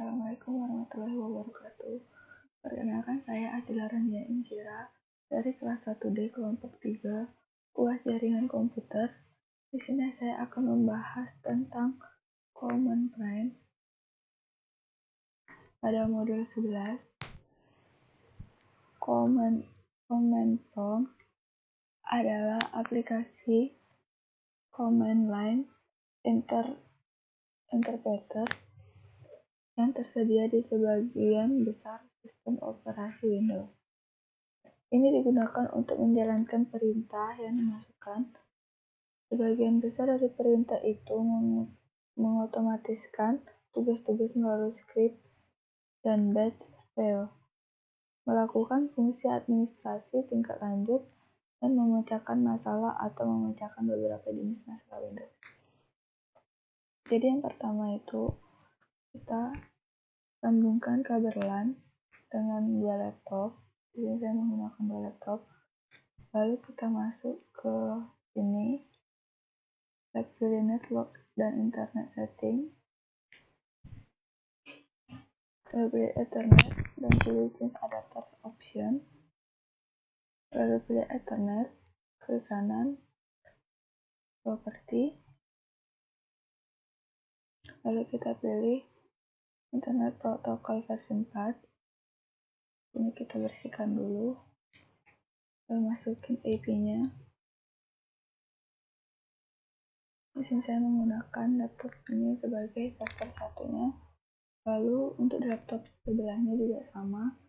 Assalamualaikum warahmatullahi wabarakatuh. Perkenalkan, saya Adila Rania Injira dari kelas 1D kelompok 3 UAS Jaringan Komputer. Di sini saya akan membahas tentang command prompt. Pada modul 11, command prompt adalah aplikasi command line interpreter yang tersedia di sebagian besar sistem operasi Windows. Ini digunakan untuk menjalankan perintah yang dimasukkan. Sebagian besar dari perintah itu mengotomatiskan tugas-tugas melalui script dan batch file, melakukan fungsi administrasi tingkat lanjut, dan memecahkan masalah atau memecahkan beberapa jenis masalah Windows. Jadi yang pertama itu kita sambungkan kabel LAN dengan dua laptop. Di sini saya menggunakan dua laptop. Lalu kita masuk ke sini, pilih network dan internet setting, lalu pilih Ethernet dan pilih change adapter option, lalu pilih Ethernet, ke kanan, properti, lalu kita pilih internet protocol version 4. Ini kita bersihkan dulu, lalu masukin IP-nya. Di sini saya menggunakan laptop ini sebagai server satunya. Lalu untuk laptop sebelahnya juga sama,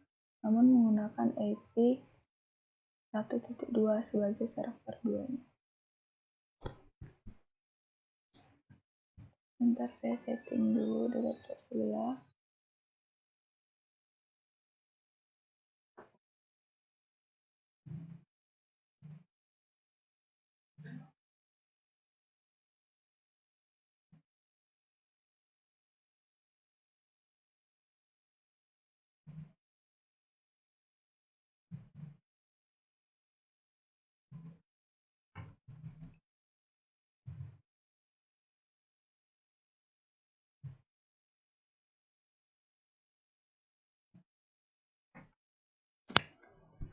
namun menggunakan IP 1.2 sebagai server 2-nya. Bentar, saya setting dulu di laptop sebelah.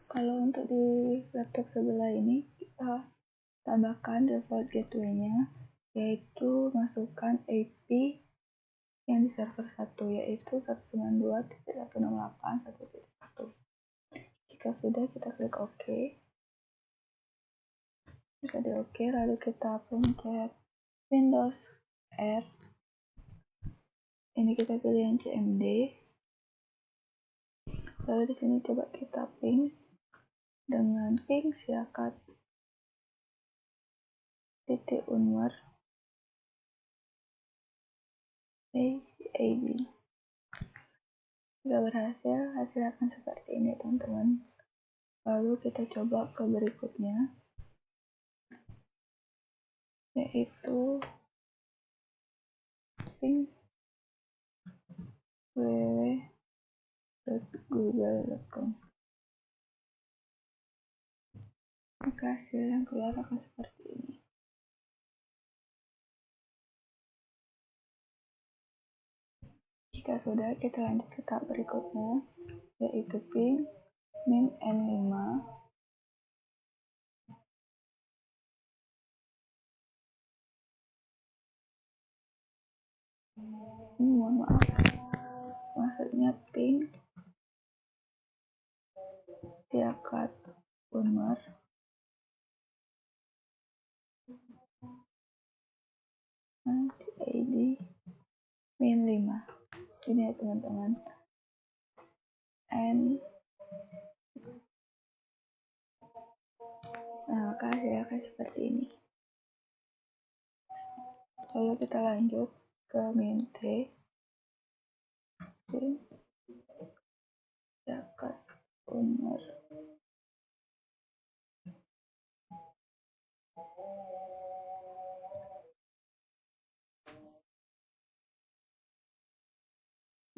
Kalau untuk di laptop sebelah ini, kita tambahkan default gateway-nya, yaitu masukkan IP yang di server 1, yaitu 192.168.1.1. Jika sudah, kita klik OK. Jika di OK, lalu kita pencet Windows R. Ini kita pilih yang CMD. Lalu di sini coba kita ping dengan ping siakat .unwar AD. Jika berhasil, hasil akan seperti ini teman-teman. Lalu kita coba ke berikutnya, yaitu ping www.google.com. Maka hasil yang keluar akan seperti ini. Jika sudah, kita lanjut ke tahap berikutnya, yaitu ping min N5. Mohon maaf, maksudnya ping siakat unwar AD min 5. Ini ya teman-teman. Nah, maka hasilnya akan seperti ini. Lalu kita lanjut ke min T. Siakat unwar.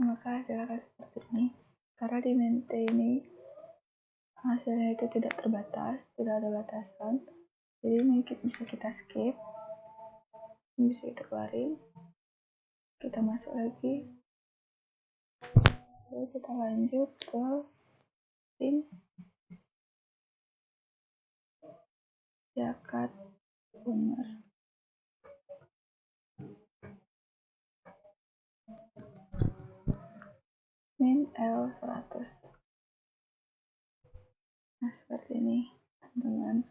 Maka hasilnya akan seperti ini. Karena di min T ini hasilnya itu tidak terbatas, tidak ada batasan, jadi ini bisa kita skip, ini bisa kita keluarin, kita masuk lagi, Lalu kita lanjut ke tim zakat Umar. Min L100. Nah, seperti ini, teman-teman.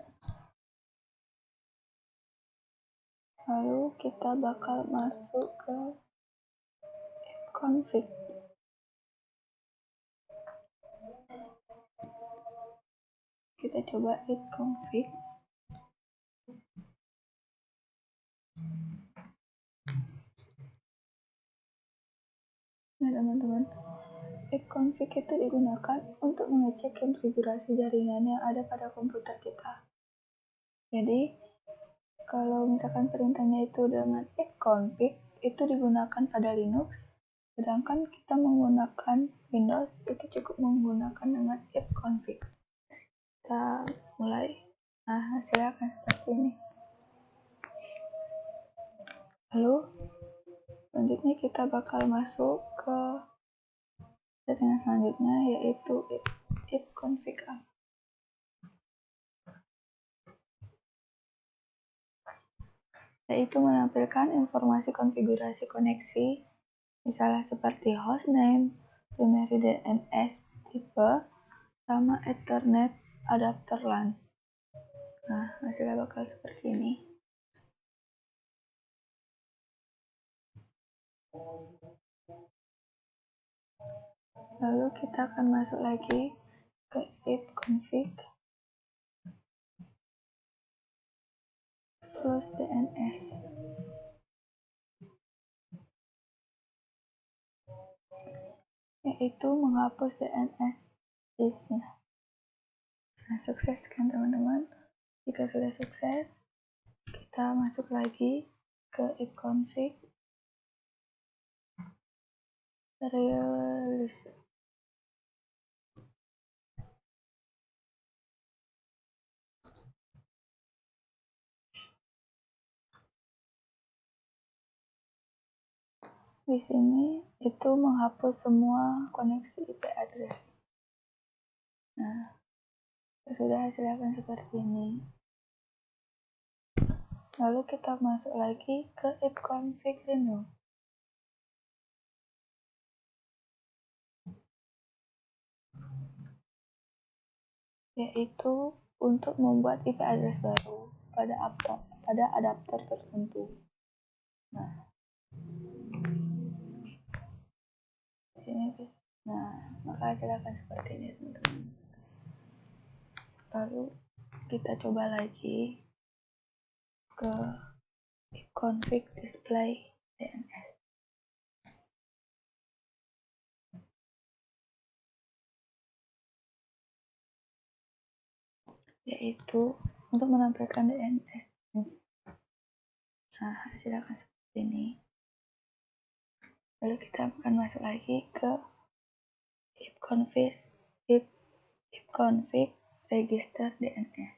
Lalu kita bakal masuk ke config. Kita coba if config. Nah, teman-teman, if config itu digunakan untuk mengecek konfigurasi jaringan yang ada pada komputer kita. Jadi, kalau misalkan perintahnya itu dengan if config, itu digunakan pada Linux, sedangkan kita menggunakan Windows, itu cukup menggunakan dengan if config. Kita mulai. Nah, hasilnya akan seperti ini. Lalu, selanjutnya kita bakal masuk ke settingan selanjutnya, yaitu if config up. Yaitu menampilkan informasi konfigurasi koneksi, misalnya seperti hostname, primary DNS tipe, sama Ethernet adapter LAN. Nah, hasilnya bakal seperti ini. Lalu kita akan masuk lagi ke if config plus DNS. Yaitu menghapus DNS disknya. Nah, sukses kan teman-teman? Jika sudah sukses, kita masuk lagi ke if config release. Di sini itu menghapus semua koneksi IP address. Nah, sudah hasilnya akan seperti ini. Lalu kita masuk lagi ke if config renew. Yaitu untuk membuat IP address baru pada adapter tertentu. Nah, maka hasilnya akan seperti ini, teman-teman. Lalu kita coba lagi ke if config display DNS. Yaitu untuk menampilkan DNS. Nah, hasilnya akan seperti ini. Lalu kita akan masuk lagi ke if config register DNS.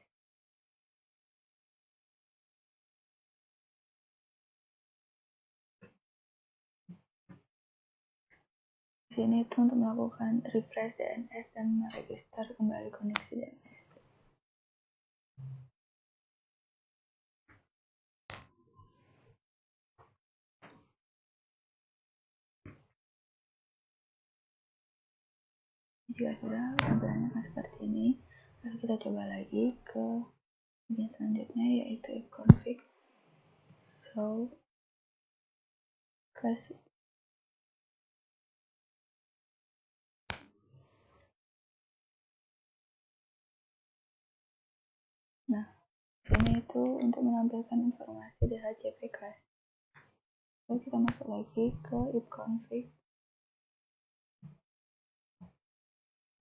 Di sini itu untuk melakukan refresh DNS dan meregister kembali koneksi DNS. Jika sudah, tampilannya akan seperti ini. Lalu kita coba lagi ke bagian selanjutnya, yaitu if config show classic. Nah, ini itu untuk menampilkan informasi DHCP class. Lalu kita masuk lagi ke if config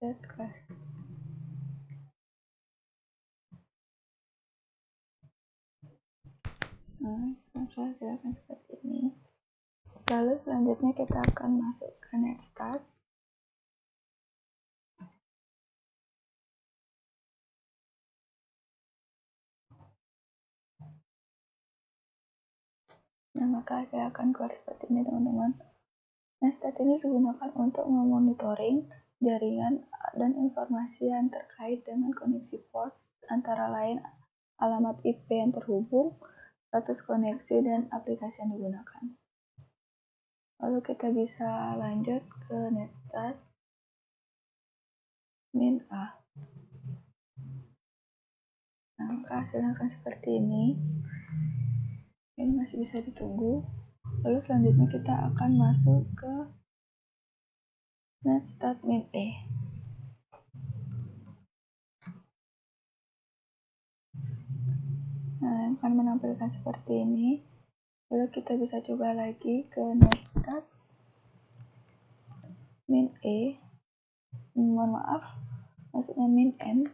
set class. Nah, silakan seperti ini. Lalu selanjutnya kita akan masuk ke next start. Nah, maka saya akan keluar seperti ini, teman-teman. Netstat ini digunakan untuk memonitoring jaringan dan informasi yang terkait dengan koneksi port, antara lain alamat IP yang terhubung, status koneksi, dan aplikasi yang digunakan. Lalu kita bisa lanjut ke netstat -a. Nah, hasilnya akan seperti ini. Ini masih bisa ditunggu. Lalu selanjutnya kita akan masuk ke netstat -e. Nah, akan menampilkan seperti ini. Lalu kita bisa coba lagi ke netstat -e. Mohon maaf, maksudnya -n.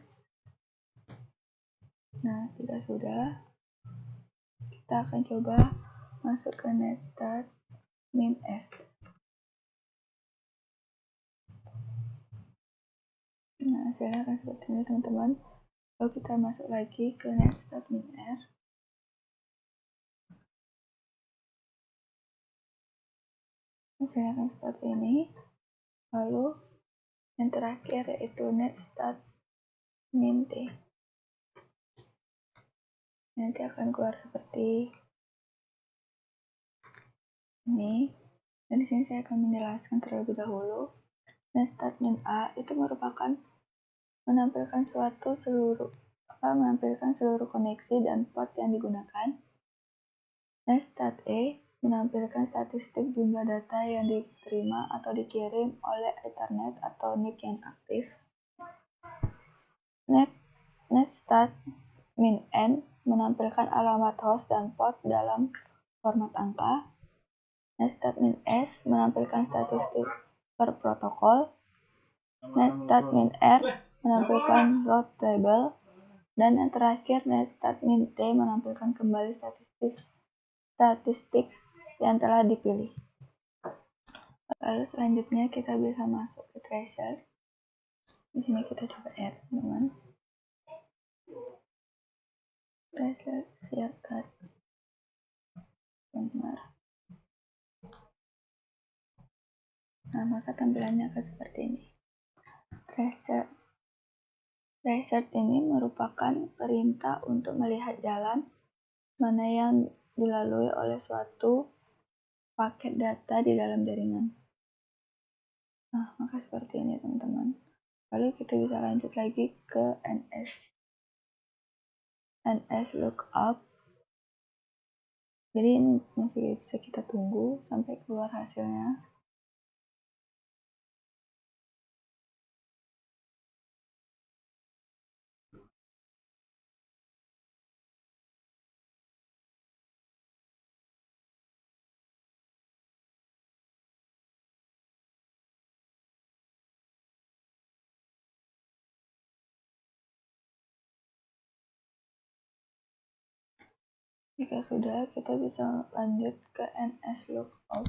Nah, jika sudah, kita akan coba masuk ke netstat -s. Nah, hasilnya akan seperti ini, teman-teman. Lalu kita masuk lagi ke netstat -r. Hasilnya akan seperti ini. Lalu yang terakhir yaitu netstat -t. Nanti akan keluar seperti ini. Dan di sini saya akan menjelaskan terlebih dahulu. Netstat -a itu merupakan menampilkan seluruh koneksi dan port yang digunakan. Netstat -e menampilkan statistik jumlah data yang diterima atau dikirim oleh Ethernet atau NIC yang aktif. Netstat -n menampilkan alamat host dan port dalam format angka. Netstat -s menampilkan statistik per protokol. Netstat -r menampilkan route table. Dan yang terakhir, netstat -t menampilkan kembali statistik yang telah dipilih. Lalu selanjutnya kita bisa masuk ke tracer. Di sini kita coba add, teman-teman. Tracer siapkan. Benar. Nah, maka tampilannya akan seperti ini. Tracer ini merupakan perintah untuk melihat jalan mana yang dilalui oleh suatu paket data di dalam jaringan. Nah, maka seperti ini, teman-teman. Lalu kita bisa lanjut lagi ke NS lookup. Jadi ini masih bisa kita tunggu sampai keluar hasilnya. Jika sudah, kita bisa lanjut ke NS lookup.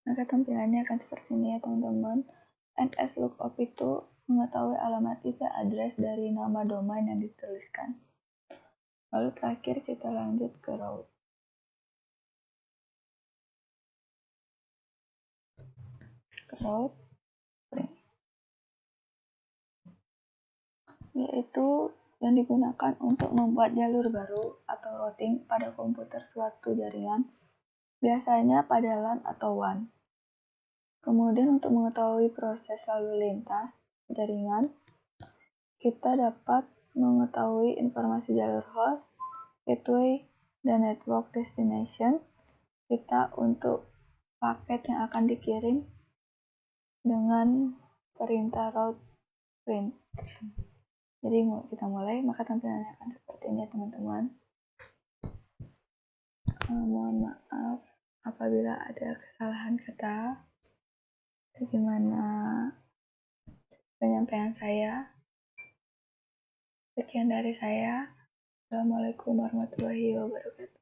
Maka tampilannya akan seperti ini ya, teman-teman. NS lookup itu mengetahui alamat IP address dari nama domain yang dituliskan. Lalu terakhir kita lanjut ke route. Yaitu yang digunakan untuk membuat jalur baru atau routing pada komputer suatu jaringan, biasanya pada LAN atau WAN. Kemudian untuk mengetahui proses lalu lintas jaringan, kita dapat mengetahui informasi jalur host, gateway, dan network destination kita untuk paket yang akan dikirim dengan perintah route print. Jadi kita mulai, maka tampilannya akan seperti ini ya, teman-teman. Mohon maaf apabila ada kesalahan kata. Bagaimana penyampaian saya. Sekian dari saya. Assalamualaikum warahmatullahi wabarakatuh.